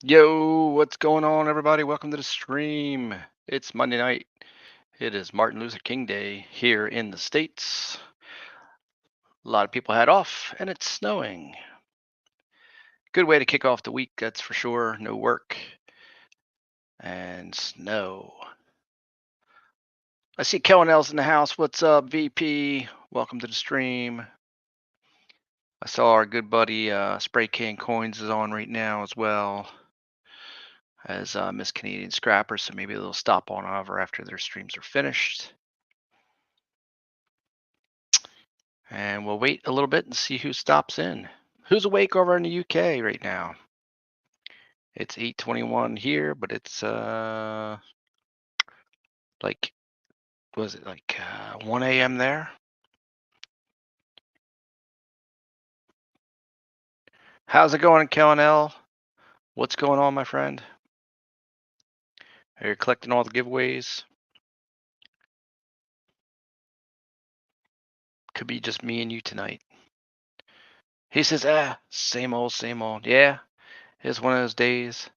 Yo, what's going on, everybody? Welcome to the stream. It's Monday night. It is Martin Luther King Day here in the States. A lot of people had off, and it's snowing. Good way to kick off the week, that's for sure. No work and snow. I see Kellen L's in the house. What's up, VP? Welcome to the stream. I saw our good buddy Spray Can Coins is on right now as well as Miss Canadian Scrapper, so maybe they'll stop on over after their streams are finished. And we'll wait a little bit and see who stops in. Who's awake over in the UK right now? It's 8:21 here, but it's like was it like 1 a.m. there? How's it going, Kellen L? What's going on, my friend? Are you collecting all the giveaways? Could be just me and you tonight. He says, same old, same old. Yeah, it's one of those days.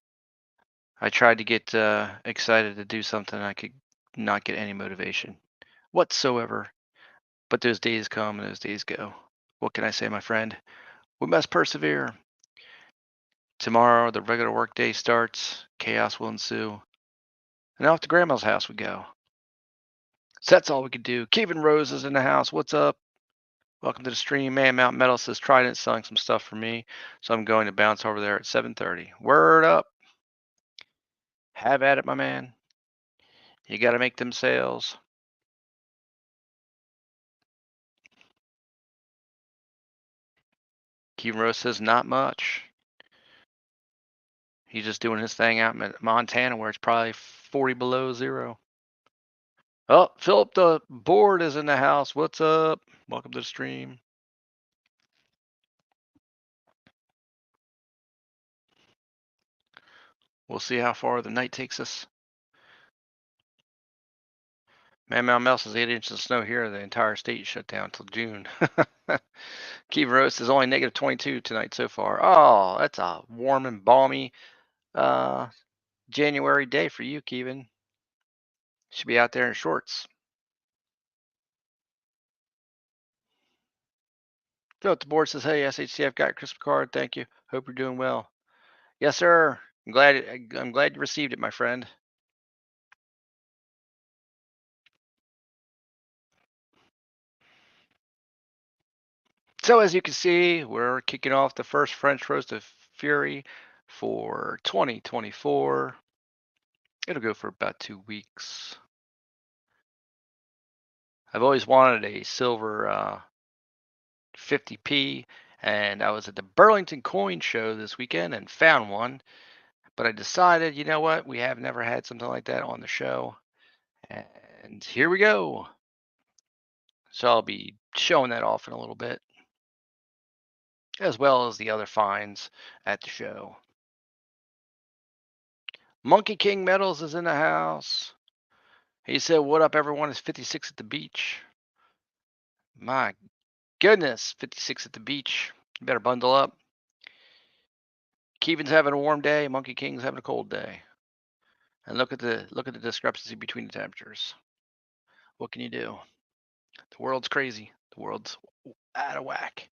I tried to get excited to do something. I could not get any motivation whatsoever. But those days come and those days go. What can I say, my friend? We must persevere. Tomorrow, the regular workday starts. Chaos will ensue. And off to Grandma's house we go. So that's all we can do. Kevin Rose is in the house. What's up? Welcome to the stream. Man, Mount Metal says Trident selling some stuff for me. So I'm going to bounce over there at 7:30. Word up. Have at it, my man. You got to make them sales. Kevin Rose says not much. He's just doing his thing out in Montana where it's probably 40 below zero. Oh, Philip the board is in the house. What's up? Welcome to the stream. We'll see how far the night takes us. Man, Mount Mel says 8 inches of snow here. The entire state shut down until June. Kiva Roast is only negative 22 tonight so far. Oh, that's a warm and balmy uh, January day for you, Kevin. Should be out there in shorts. Philip the board says, "Hey, SHC, I've got your Christmas card. Thank you. Hope you're doing well." Yes, sir. I'm glad you received it, my friend. So as you can see, we're kicking off the first French Roast of Fury for 2024. It'll go for about 2 weeks. I've always wanted a silver 50p, and I was at the Burlington Coin Show this weekend and found one. But I decided, you know what? We have never had something like that on the show. And here we go. So I'll be showing that off in a little bit, as well as the other finds at the show. Monkey King Metals is in the house. He said, "What up, everyone? It's 56 at the beach." My goodness, 56 at the beach. You better bundle up. Keevan's having a warm day. Monkey King's having a cold day. And look at the discrepancy between the temperatures. What can you do? The world's crazy. The world's out of whack.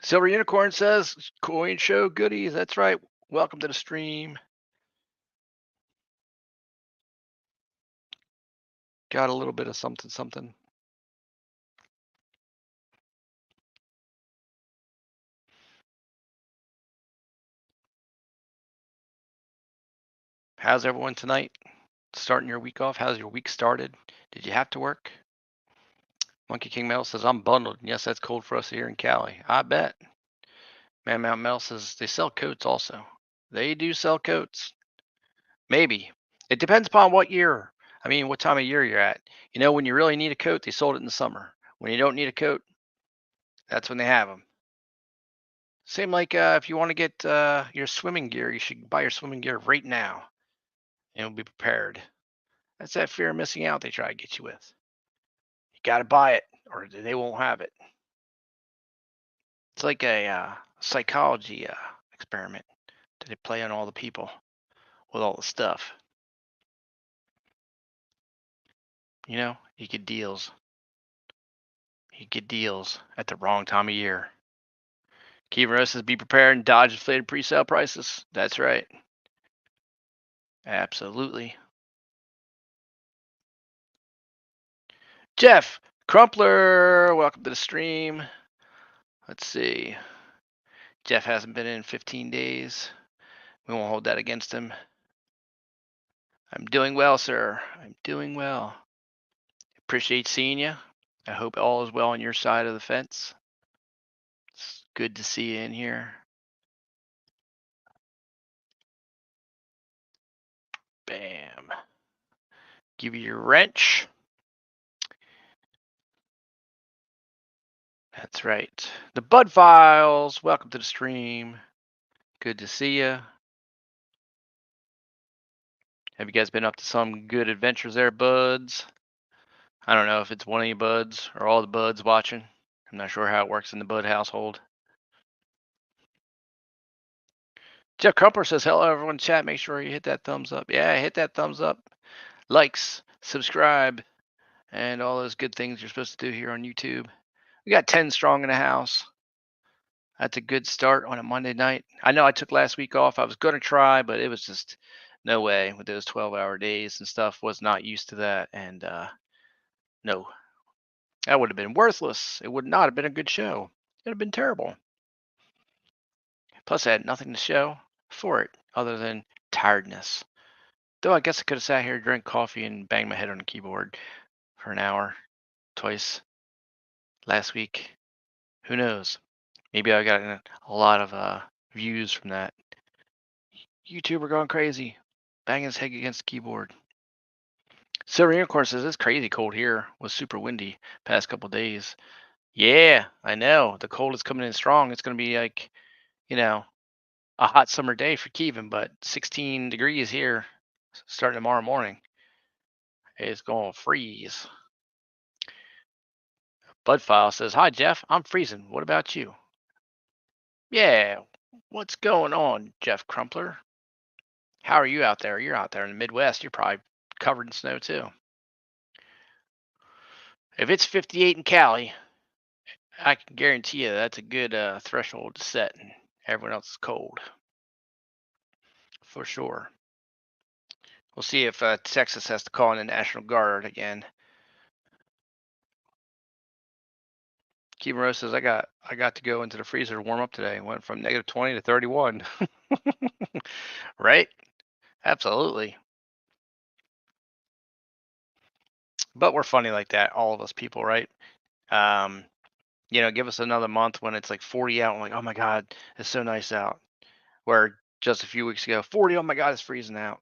Silver Unicorn says, "Coin show goodies." That's right. Welcome to the stream. Got a little bit of something, something. How's everyone tonight? Starting your week off? How's your week started? Did you have to work? Monkey King Mel says, "I'm bundled." Yes, that's cold for us here in Cali. I bet. Man Mount Mel says, "They sell coats also." They do sell coats. Maybe. It depends upon what year. I mean, what time of year you're at. You know, when you really need a coat, they sold it in the summer. When you don't need a coat, that's when they have them. Same like if you want to get your swimming gear, you should buy your swimming gear right now and be prepared. That's that fear of missing out they try to get you with. You got to buy it or they won't have it. It's like a psychology experiment. Did they play on all the people with all the stuff? You know, you get deals. You get deals at the wrong time of year. Key says be prepared and dodge inflated pre-sale prices. That's right. Absolutely. Jeff Crumpler, welcome to the stream. Let's see. Jeff hasn't been in 15 days. We won't hold that against him. I'm doing well, sir. I'm doing well. Appreciate seeing you. I hope all is well on your side of the fence. It's good to see you in here. Bam. Give you your wrench. That's right. The Bud Files. Welcome to the stream. Good to see you. Have you guys been up to some good adventures there, buds? I don't know if it's one of you buds or all the buds watching. I'm not sure how it works in the Bud household. Jeff Crumpler says, hello, everyone in chat. Make sure you hit that thumbs up. Yeah, hit that thumbs up. Likes, subscribe, and all those good things you're supposed to do here on YouTube. We got 10 strong in the house. That's a good start on a Monday night. I know I took last week off. I was going to try, but it was just no way with those 12-hour days and stuff. Was not used to that. And no, that would have been worthless. It would not have been a good show. It would have been terrible. Plus, I had nothing to show for it other than tiredness. Though I guess I could have sat here, drank coffee, and banged my head on the keyboard for an hour twice last week. Who knows? Maybe I got a lot of views from that. YouTuber going crazy, banging his head against the keyboard. Silver Unicorn says it's crazy cold here. It was super windy past couple days. Yeah, I know. The cold is coming in strong. It's going to be like, you know, a hot summer day for Kevin, but 16 degrees here starting tomorrow morning. It's going to freeze. Budfile says, hi, Jeff. I'm freezing. What about you? Yeah. What's going on, Jeff Crumpler? How are you out there? You're out there in the Midwest. You're probably covered in snow, too. If it's 58 in Cali, I can guarantee you that's a good threshold to set, and everyone else is cold. For sure. We'll see if Texas has to call in the National Guard again. Kimuro says I got to go into the freezer to warm up today. Went from -20 to 31. Right? Absolutely. But we're funny like that, all of us people, right? Give us another month when it's like 40 out. I'm like, oh my God, it's so nice out. Where just a few weeks ago, 40, oh my God, it's freezing out.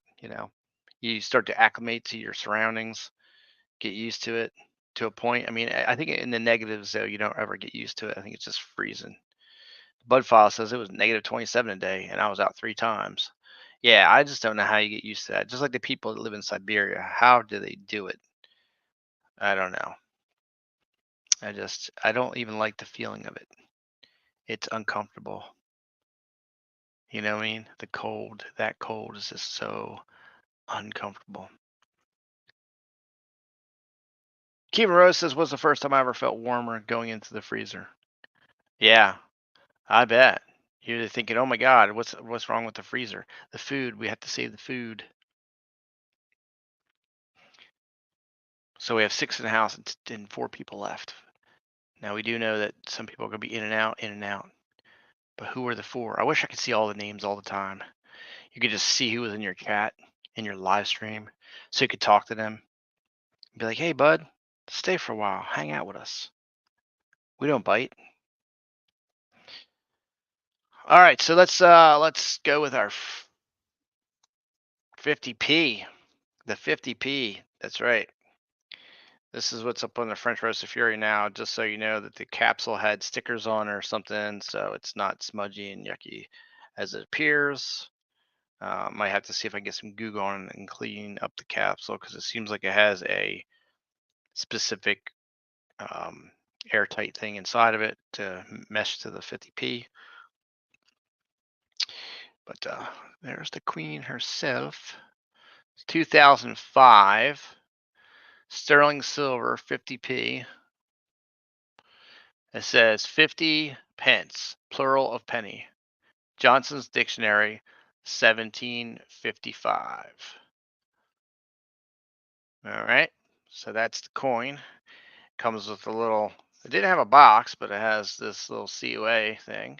You start to acclimate to your surroundings, get used to it to a point. I mean, I think in the negatives, though, you don't ever get used to it. I think it's just freezing. Budfile says it was -27 a day, and I was out 3 times. Yeah, I just don't know how you get used to that. Just like the people that live in Siberia, how do they do it? I don't know. I don't even like the feeling of it. It's uncomfortable. You know what I mean? The cold, that cold is just so uncomfortable. Kiva Rose says, was the first time I ever felt warmer going into the freezer. Yeah, I bet. You're thinking, oh my God, what's wrong with the freezer? The food, we have to save the food. So we have 6 in the house and 4 people left. Now we do know that some people are going to be in and out, in and out. But who are the 4? I wish I could see all the names all the time. You could just see who was in your chat, in your live stream, so you could talk to them. Be like, hey, bud, stay for a while. Hang out with us. We don't bite. All right, so let's go with our 50p. The 50p. That's right. This is what's up on the French Roast of Fury now, just so you know that the capsule had stickers on or something, so it's not smudgy and yucky as it appears. Might have to see if I can get some goo on and clean up the capsule because it seems like it has a specific airtight thing inside of it to mesh to the 50p. But there's the queen herself. 2005. Sterling silver, 50p. It says 50 pence, plural of penny. Johnson's Dictionary, 1755. All right. So that's the coin. Comes with a little, it didn't have a box, but it has this little COA thing.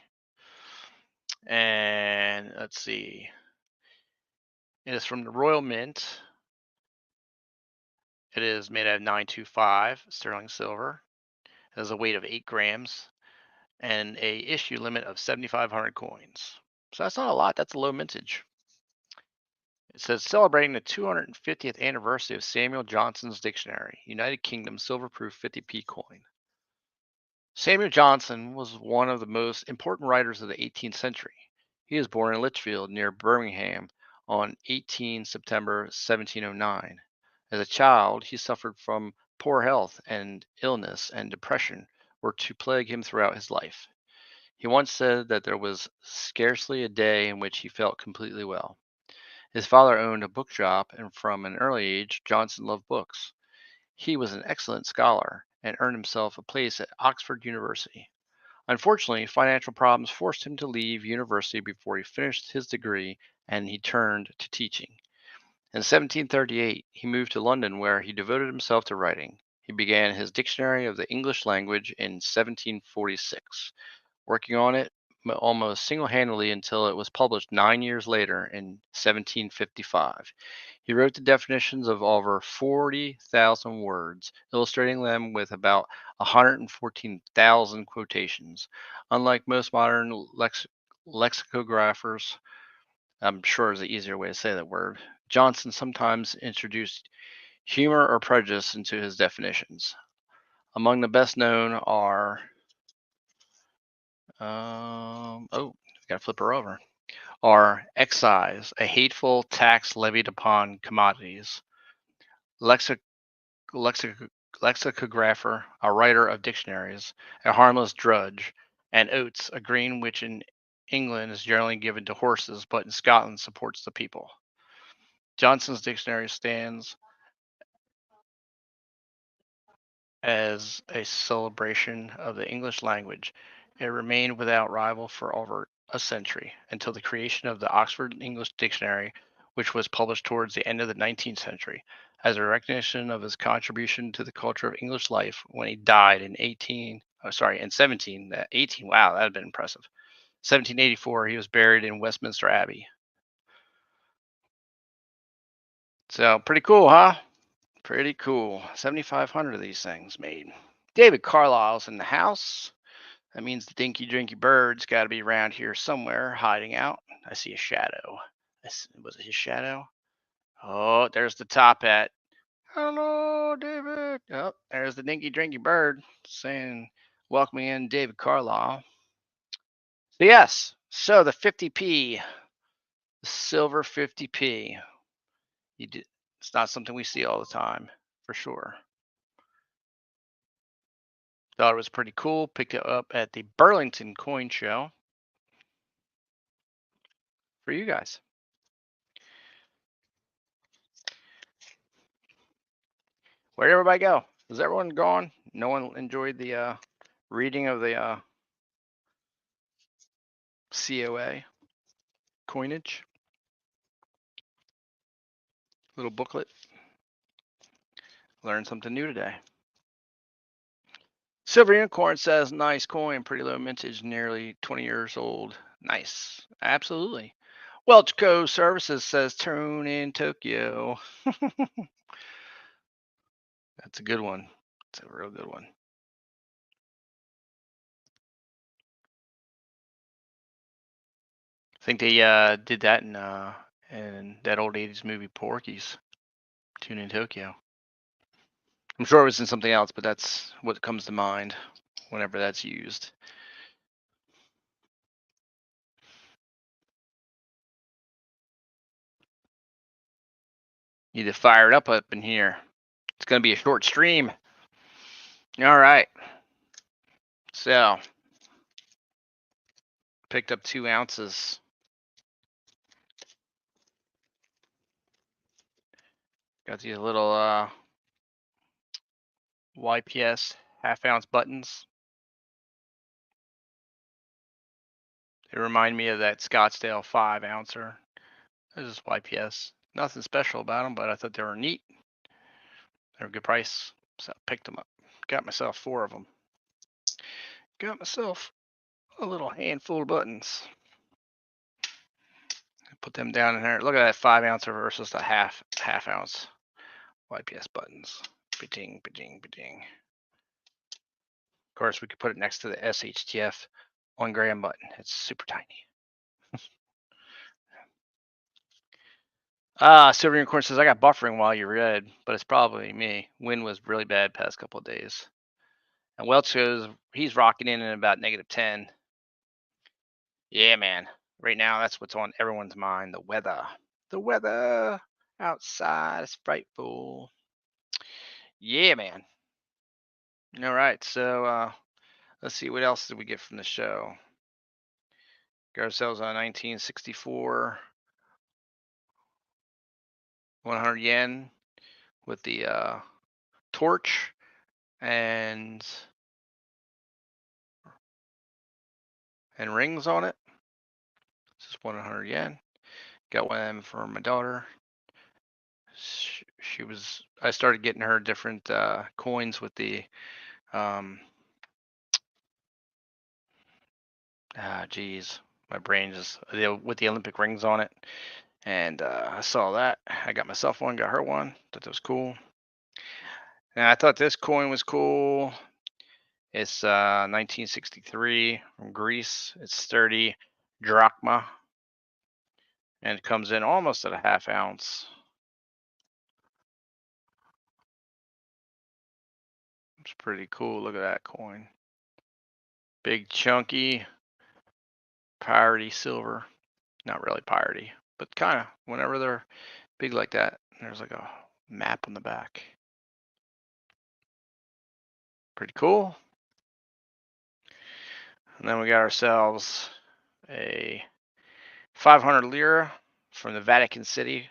And let's see. It is from the Royal Mint. It is made out of 925 sterling silver. It has a weight of 8 grams and a issue limit of 7,500 coins. So that's not a lot. That's a low mintage. It says celebrating the 250th anniversary of Samuel Johnson's Dictionary, United Kingdom silver-proof 50p coin. Samuel Johnson was one of the most important writers of the 18th century. He was born in Lichfield near Birmingham on 18 September 1709. As a child, he suffered from poor health, and illness and depression were to plague him throughout his life. He once said that there was scarcely a day in which he felt completely well. His father owned a book shop, and from an early age, Johnson loved books. He was an excellent scholar and earned himself a place at Oxford University. Unfortunately, financial problems forced him to leave university before he finished his degree, and he turned to teaching. In 1738, he moved to London, where he devoted himself to writing. He began his Dictionary of the English Language in 1746, working on it almost single-handedly until it was published 9 years later in 1755. He wrote the definitions of over 40,000 words, illustrating them with about 114,000 quotations. Unlike most modern lexicographers, I'm sure is the easier way to say that word, Johnson sometimes introduced humor or prejudice into his definitions. Among the best known are, gotta flip her over, are excise, a hateful tax levied upon commodities; lexic, lexic, lexicographer, a writer of dictionaries; a harmless drudge; and oats, a grain which in England is generally given to horses, but in Scotland supports the people. Johnson's dictionary stands as a celebration of the English language. It remained without rival for over a century, until the creation of the Oxford English Dictionary, which was published towards the end of the 19th century, as a recognition of his contribution to the culture of English life. When he died in 18, wow, that had been impressive. 1784, he was buried in Westminster Abbey. So pretty cool, huh? Pretty cool. 7,500 of these things made. David Carlisle's in the house. That means the dinky drinky bird's got to be around here somewhere, hiding out. I see a shadow. Was it his shadow? Oh, there's the top hat. Hello, David. Oh, there's the dinky drinky bird saying, welcoming in David Carlisle. So yes, so the 50p, the silver 50p. It's not something we see all the time, for sure. Thought it was pretty cool. Picked it up at the Burlington Coin Show for you guys. Where'd everybody go? Is everyone gone? No one enjoyed the reading of the COA coinage? Little booklet. Learned something new today. Silver Unicorn says, nice coin, pretty low mintage, nearly 20 years old. Nice. Absolutely. Welchco Services says, tune in Tokyo. That's a good one. It's a real good one. I think they did that in that old 80s movie Porky's, Tune in Tokyo. I'm sure it was in something else, but that's what comes to mind whenever that's used. Need to fire it up in here. It's going to be a short stream. All right. So, picked up 2 ounces Got these little YPS half-ounce buttons. They remind me of that Scottsdale 5-ouncer. This is YPS. Nothing special about them, but I thought they were neat. They were a good price, so I picked them up. Got myself 4 of them. Got myself a little handful of buttons. Put them down in there. Look at that 5-ouncer versus the half-ounce YPS buttons. Ba-ding, ba-ding, ba-ding. Of course, we could put it next to the SHTF 1 gram button. It's super tiny. Silver Unicorn says, I got buffering while you read, but it's probably me. Wind was really bad past couple of days. And Welch says he's rocking in at about -10. Yeah, man. Right now, that's what's on everyone's mind. The weather. The weather outside is frightful. Yeah, man. All right. So let's see. What else did we get from the show? Got ourselves on 1964 100 yen with the torch and rings on it. This is 100 yen. Got one of them for my daughter. She was. I started getting her different coins with the geez, my brain just with the Olympic rings on it. And I saw that. I got myself one. Got her one. Thought that was cool. And I thought this coin was cool. It's 1963 from Greece. It's sturdy drachma, and it comes in almost at a ½ ounce. It's pretty cool. Look at that coin. Big chunky piratey silver. Not really piratey, but kind of. Whenever they're big like that, there's like a map on the back. Pretty cool. And then we got ourselves a 500 lira from the Vatican City,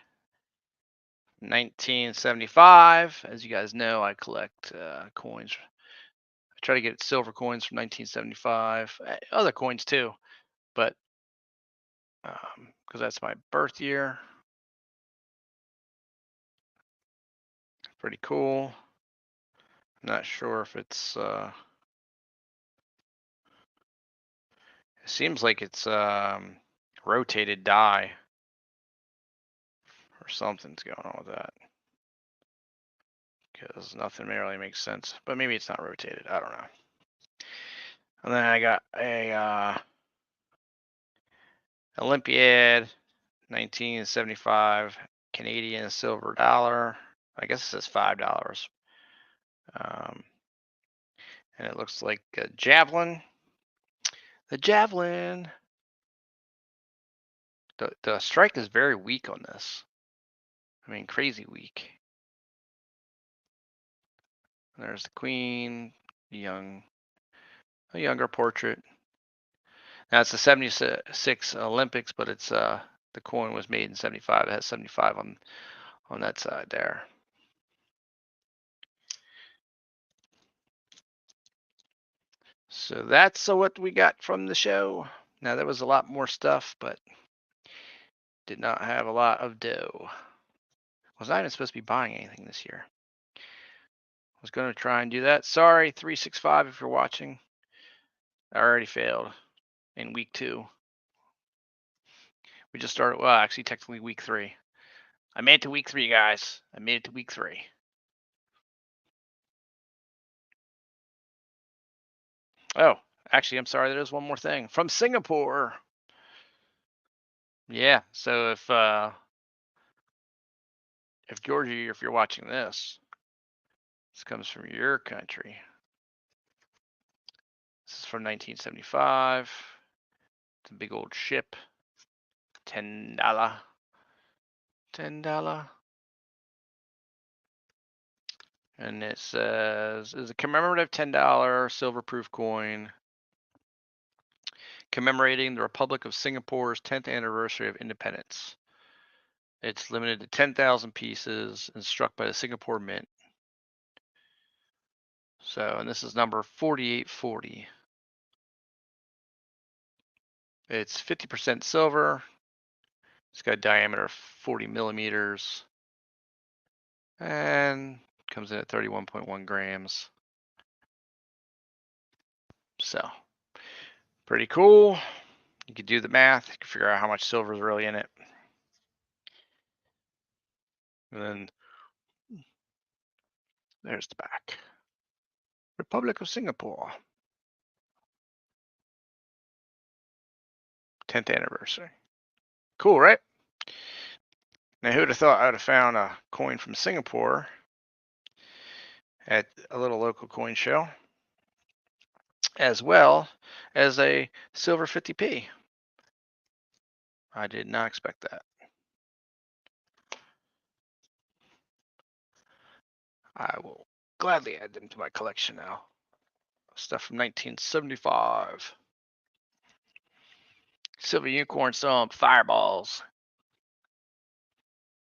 1975. As you guys know, I collect coins. I try to get silver coins from 1975, other coins too, but because that's my birth year. Pretty cool. Not sure if it's. It seems like it's rotated die or something's going on with that. Because nothing really makes sense. But maybe it's not rotated. I don't know. And then I got a Olympiad 1975 Canadian silver dollar. I guess it says $5. And it looks like a javelin. The javelin. The strike is very weak on this. I mean, crazy weak. There's the queen, a younger portrait. Now it's the 76 Olympics, but it's the coin was made in 75. It has 75 on that side there. So that's what we got from the show. Now there was a lot more stuff, but did not have a lot of dough. Was not even supposed to be buying anything this year. Was going to try and do that. Sorry, 365, if you're watching. I already failed in week 2. We just started, well, actually, technically week 3. I made it to week 3, guys. I made it to week 3. Oh, actually, I'm sorry. There's one more thing from Singapore. Yeah. So if Georgie, if you're watching this comes from your country. This is from 1975. It's a big old ship. $10. $10. And it says, is a commemorative $10 silver proof coin commemorating the Republic of Singapore's 10th anniversary of independence. It's limited to 10,000 pieces and struck by the Singapore Mint. So, and this is number 4840. It's 50% silver. It's got a diameter of 40 millimeters and comes in at 31.1 grams. So, pretty cool. You could do the math. You can figure out how much silver is really in it. And then there's the back. Republic of Singapore. 10th anniversary. Cool, right? Now, who'd have thought I'd have found a coin from Singapore at a little local coin show, as well as a silver 50p. I did not expect that. I will gladly add them to my collection now. Stuff from 1975. Silver unicorn stomp, fireballs.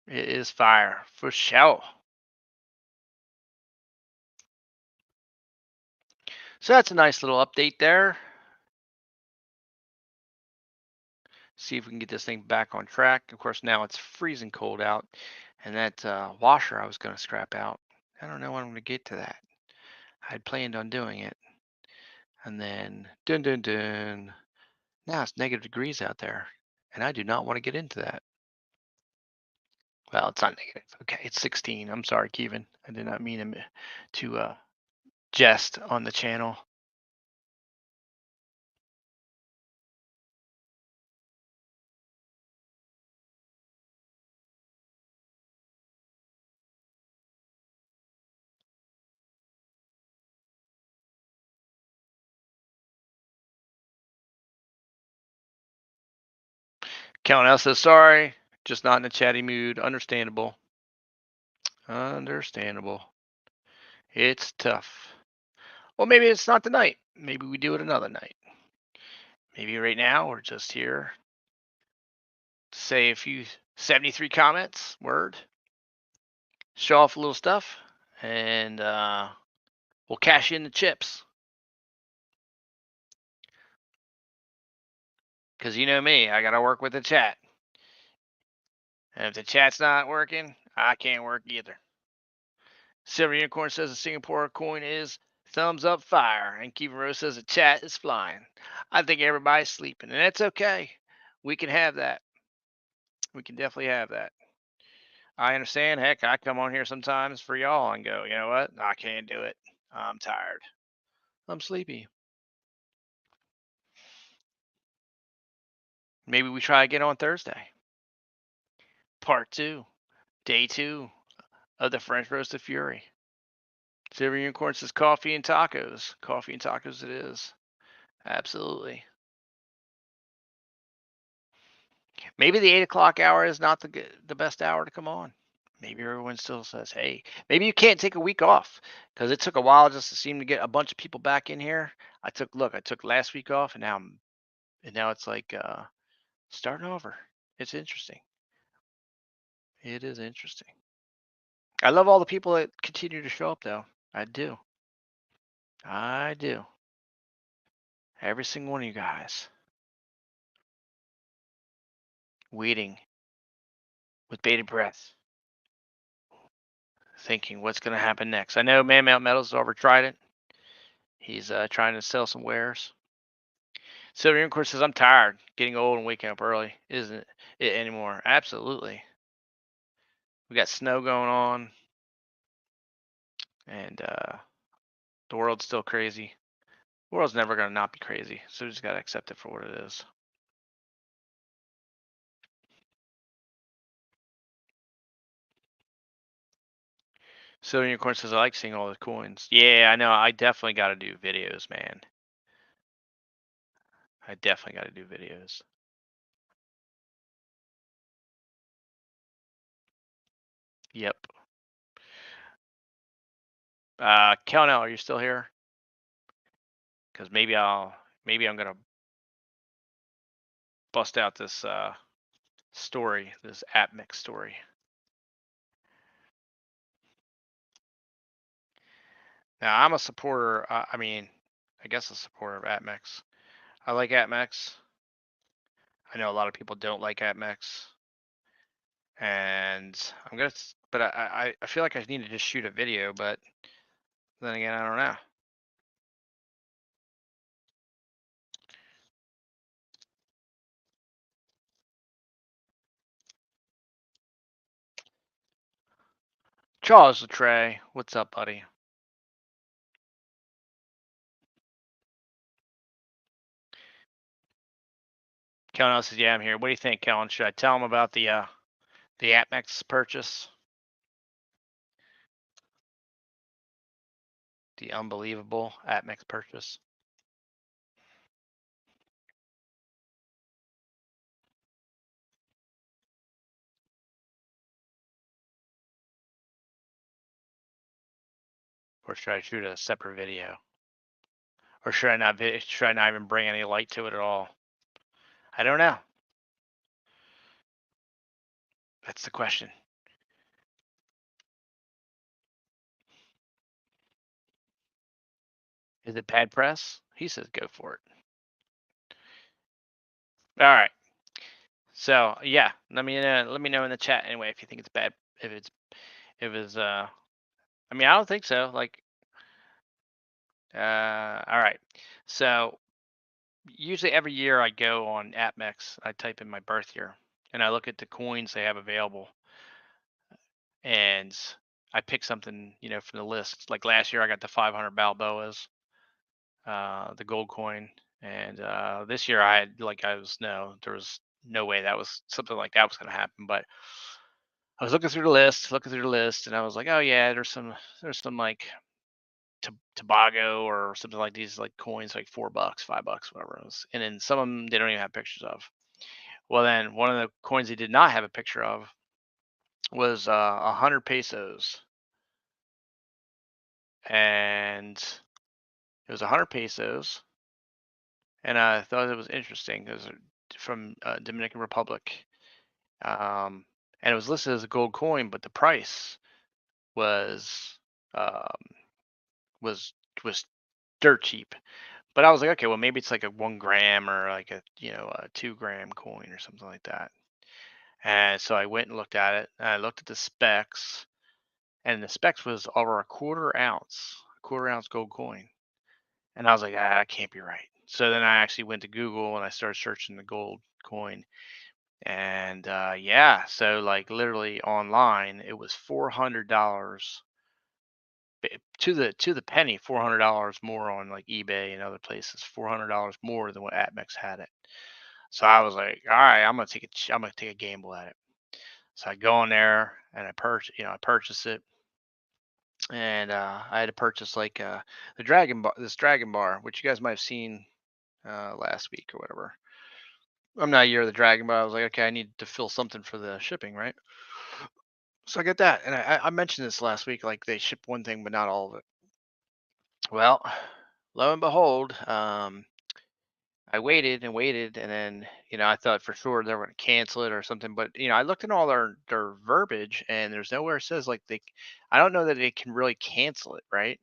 It is fire for sure. So that's a nice little update there. See if we can get this thing back on track. Of course, now it's freezing cold out, and that washer I was going to scrap out. I don't know when I'm going to get to that. I had planned on doing it, and then dun dun dun. Now it's negative degrees out there, and I do not want to get into that. Well, it's not negative. Okay, it's 16. I'm sorry, Kevin. I did not mean to jest on the channel. Count says sorry, just not in a chatty mood. Understandable. Understandable. It's tough. Well, maybe it's not tonight. Maybe we do it another night. Maybe right now we're just here to say a few 73 comments, word, show off a little stuff, and we'll cash in the chips. Because you know me, I got to work with the chat. And if the chat's not working, I can't work either. Silver Unicorn says the Singapore coin is thumbs up fire. And Kevin Rose says the chat is flying. I think everybody's sleeping, and that's okay. We can have that. We can definitely have that. I understand. Heck, I come on here sometimes for y'all and go, you know what? I can't do it. I'm tired. I'm sleepy. Maybe we try again on Thursday. Part 2, day 2 of the French Roasted Fury. Silver Unicorn says coffee and tacos. Coffee and tacos it is. Absolutely. Maybe the 8 o'clock hour is not the best hour to come on. Maybe everyone still says, hey, maybe you can't take a week off, because it took a while just to seem to get a bunch of people back in here. I took last week off, and now it's like starting over. It's interesting. It is interesting. I love all the people that continue to show up, though. I do. I do. Every single one of you guys. Waiting with bated breath, thinking what's going to happen next. I know Man Mount Metals has already tried it. He's trying to sell some wares. Silver Unicorn says, I'm tired, getting old and waking up early. Isn't it anymore? Absolutely. We got snow going on, and the world's still crazy. The world's never going to not be crazy, so we just got to accept it for what it is. Silver Unicorn says, I like seeing all the coins. Yeah, I know. I definitely got to do videos, man. I definitely got to do videos. Yep. Kelnell, are you still here? Because maybe I'm gonna bust out this story, this AppMix story. Now, I'm a supporter. I mean, I guess a supporter of AppMix. I like AppMix. I know a lot of people don't like AppMix, and but I feel like I need to just shoot a video, but then again, I don't know. Charles Latray, what's up, buddy? Kellen says, "Yeah, I'm here. What do you think, Kellen? Should I tell him about the AppMix purchase, the unbelievable AppMix purchase?" Or should I shoot a separate video? Or should I not even bring any light to it at all? I don't know. That's the question. Is it bad press? He says go for it. All right. So yeah, let me know in the chat anyway if you think it's bad. If it's I mean, I don't think so. Like all right. So usually every year I go on AppMex, I type in my birth year, and I look at the coins they have available, and I pick something, from the list. Like last year, I got the 500 Balboas, the gold coin, and this year I had like I was no, there was no way that was something like that was going to happen. But I was looking through the list, and I was like, oh yeah, there's some like Tobago or something like these like coins like $4, $5, whatever it was, and then some of them they don't even have pictures of. Well, then one of the coins he did not have a picture of was 100 pesos, and it was 100 pesos, and I thought it was interesting. It was from Dominican Republic, and it was listed as a gold coin, but the price was um, was was dirt cheap. But I was like, okay, well maybe it's like a 1 gram or like a 2 gram coin or something like that. And so I went and looked at it. And I looked at the specs, and the specs was over a quarter ounce gold coin. And I was like, that can't be right. So then I actually went to Google and I started searching the gold coin. And yeah, so like literally online, it was $400 to the penny, $400 more on like eBay and other places, $400 more than what AppMex had it. So I was like, all right, I'm gonna take a gamble at it. So I go on there and I purchase it, and I had to purchase like the dragon bar, which you guys might have seen last week or whatever. I'm not a year of the dragon bar. I was like, okay, I need to fill something for the shipping, right? So I get that, and I mentioned this last week, like they ship one thing but not all of it. Well, lo and behold, I waited and waited, and then I thought for sure they were going to cancel it or something. But I looked in all their verbiage, and there's nowhere it says like they. I don't know that they can really cancel it, right?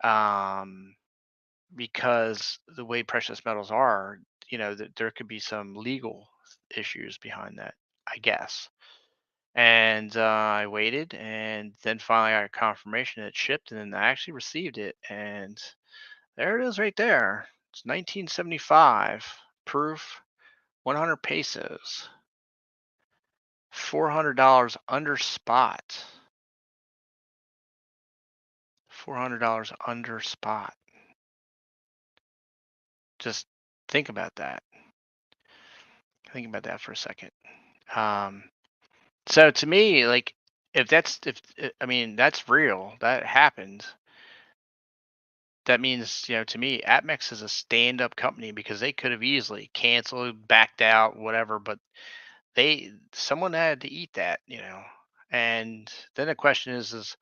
Um, because the way precious metals are, that there could be some legal issues behind that, I guess. And I waited, and then finally I got confirmation it shipped, and then I actually received it, and there it is right there. It's 1975 proof, 100 pesos, $400 under spot. $400 under spot. Just think about that. Think about that for a second. Um, so to me, like, I mean, that's real. That happened. That means, to me, AppMex is a stand-up company because they could have easily canceled, backed out, whatever, but someone had to eat that, And then the question is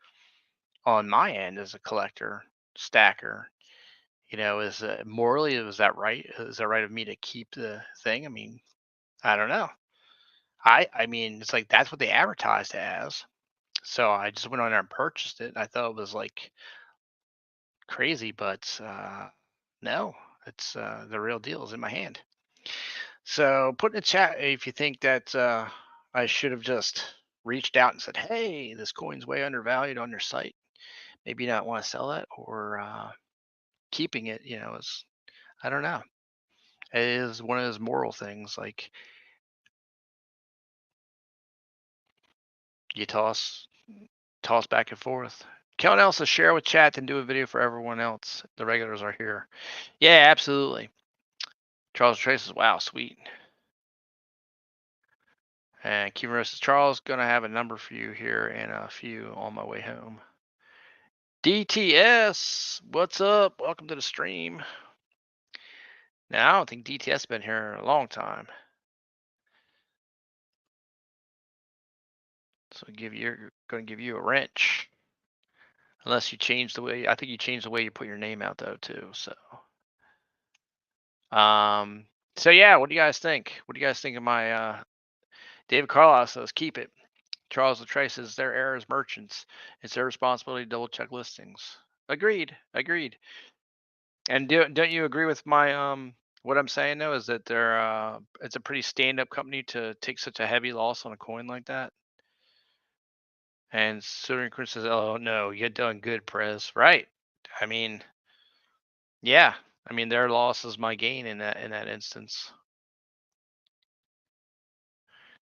on my end as a collector, stacker, is morally, is that right? Is that right of me to keep the thing? I mean, I don't know. I mean, it's like that's what they advertised as. So I just went on there and purchased it. I thought it was like crazy, but no, it's the real deal is in my hand. So put in the chat if you think that I should have just reached out and said, "Hey, this coin's way undervalued on your site. Maybe you not want to sell it, or keeping it. Is I don't know. It is one of those moral things. Like you toss back and forth. Count else to share with chat and do a video for everyone else. The regulars are here. Yeah, absolutely. Charles Traces, wow, sweet. And Kimura says, Charles, gonna have a number for you here in a few on my way home. DTS, what's up? Welcome to the stream. Now, I don't think DTS has been here in a long time. So gonna give you a wrench. Unless you change the way, I think you changed the way you put your name out though too. Um, so yeah, what do you guys think? What do you guys think of my David Carlisle says keep it. Charles Latrace says they're errors merchants. It's their responsibility to double check listings. Agreed. Agreed. And don't you agree with my what I'm saying though is that they're it's a pretty stand up company to take such a heavy loss on a coin like that. And Southern Chris says, "Oh no, you done good, Prez." Right. I mean, yeah. I mean, their loss is my gain in that instance.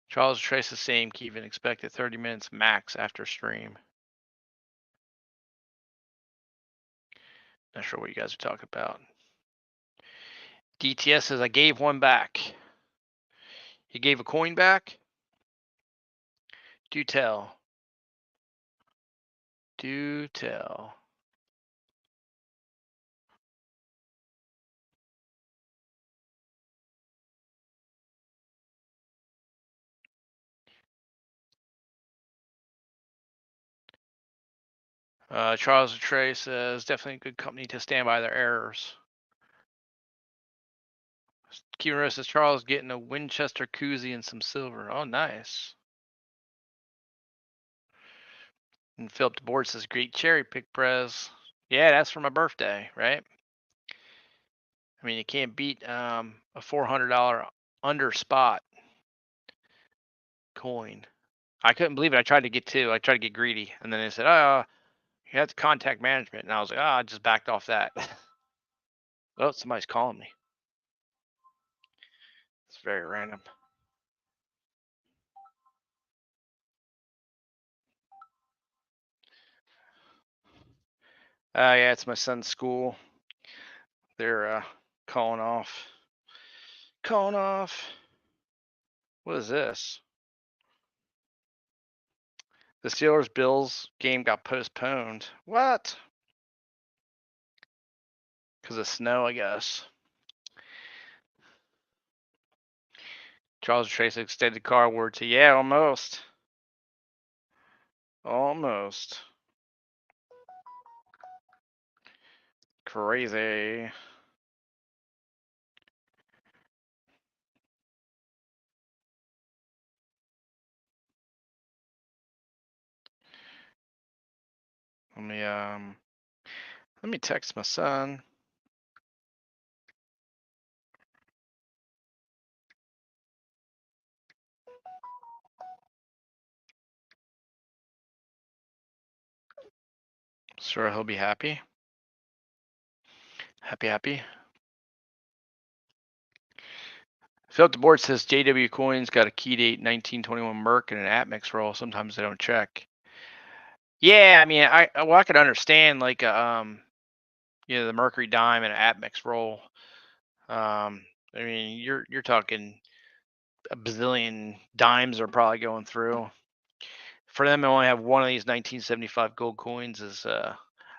Charles Trace the same. Kevin expected 30 minutes max after stream. Not sure what you guys are talking about. DTS says I gave one back. You gave a coin back? Do tell. Do tell. Charles Trey says definitely a good company to stand by their errors. Kimura says Charles getting a Winchester koozie and some silver. Oh, nice. And Philip DeBoard says great cherry pick, Prez. Yeah, that's for my birthday, right? I mean, you can't beat a $400 under spot coin. I couldn't believe it. I tried to get two. I tried to get greedy, and then they said, "Oh, you have to contact management," and I was like, "Oh, I just backed off that." Oh, somebody's calling me. It's very random. Yeah, it's my son's school. They're calling off. Calling off. What is this? The Steelers Bills game got postponed. What? Because of snow, I guess. Charles Trace extended car word to yeah, almost. Almost. Crazy. Let me text my son. Sure, he'll be happy. Happy. Philip DeBoard says JW Coins got a key date 1921 Merc and an APMEX roll. Sometimes they don't check. Yeah, I mean, I could understand like the Mercury dime and an APMEX roll. I mean, you're talking a bazillion dimes are probably going through. For them to only have one of these 1975 gold coins is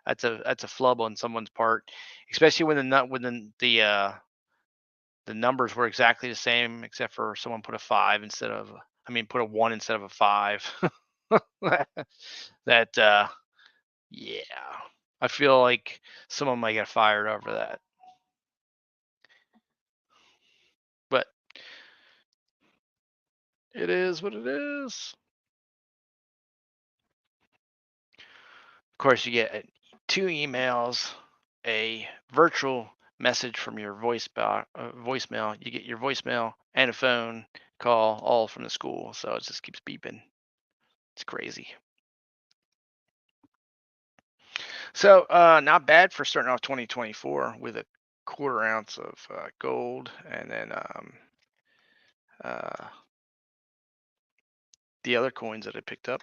that's a flub on someone's part, especially when the numbers were exactly the same except for someone put a 5 instead of put a 1 instead of a 5. That yeah. I feel like someone might get fired over that. But It is what it is. Of course, you get 2 emails, a virtual message from your voicemail. You get your voicemail and a phone call all from the school, so it just keeps beeping. It's crazy. So, not bad for starting off 2024 with a quarter ounce of gold, and then uh, the other coins that I picked up.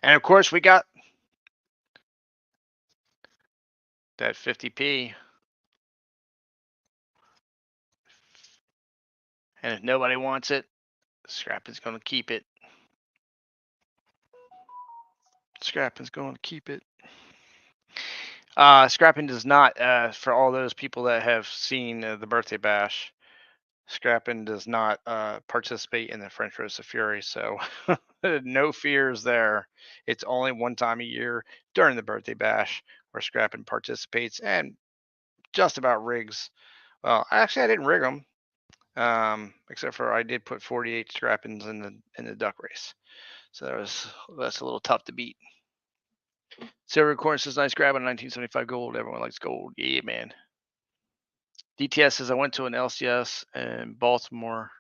And of course, we got that 50p. And if nobody wants it, Scrapping's going to keep it. Scrapping's going to keep it. Scrapping does not, for all those people that have seen the birthday bash, Scrapping does not participate in the French Roast of Fury, so no fears there. It's only one time a year during the birthday bash where Scrapping participates and just about rigs. Well, actually, I didn't rig them, except for I did put 48 Scrappings in the duck race, so that's a little tough to beat. Silver Corn says, nice grab on 1975 gold. Everyone likes gold. Yeah, man. DTS says, I went to an LCS in Baltimore.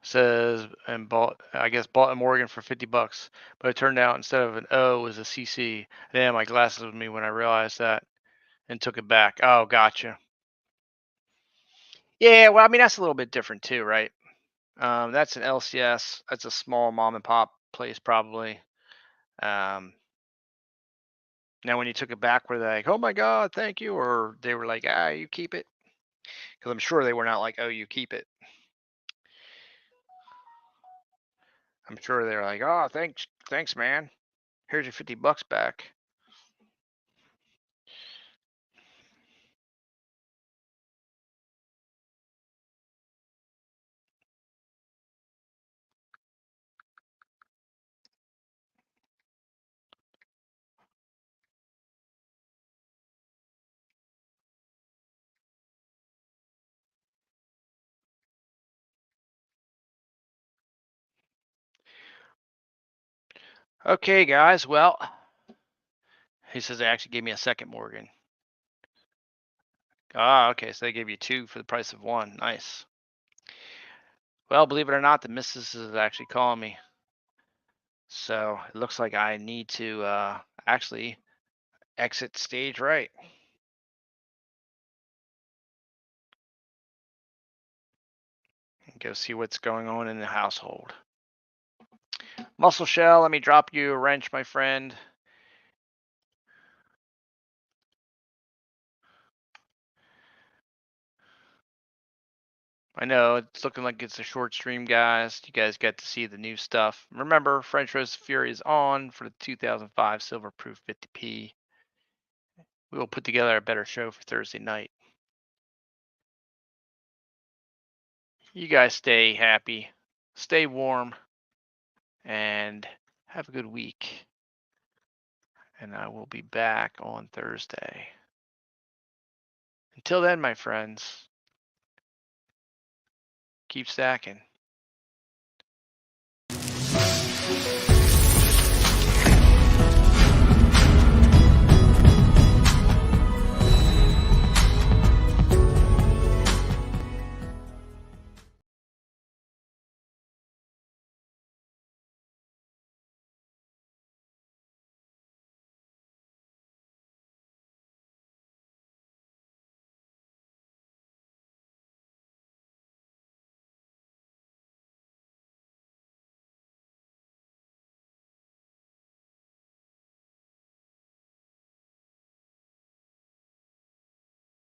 Says, and bought, I guess, bought in Morgan for $50. But it turned out instead of an O, it was a CC. I didn't have my glasses with me when I realized that and took it back. Oh, gotcha. Yeah, well, I mean, that's a little bit different too, right? That's an LCS. That's a small mom and pop place, probably. Um, Now, when you took it back, were they like, "Oh my God, thank you," or they were like, "Ah, you keep it"? Because I'm sure they were not like, "Oh, you keep it." I'm sure they were like, "Oh, thanks, man. Here's your $50 back." Okay, guys. Well, he says they actually gave me a second Morgan. Ah, okay. So they gave you two for the price of one. Nice. Well, believe it or not, the missus is actually calling me. So it looks like I need to actually exit stage right and go see what's going on in the household. Muscle Shell, let me drop you a wrench, my friend. I know it's looking like it's a short stream, guys. You guys get to see the new stuff. Remember, French Roast Fury is on for the 2005 Silver Proof 50p. We will put together a better show for Thursday night. You guys stay happy, stay warm, and have a good week. And I will be back on Thursday. Until then, my friends, keep stacking.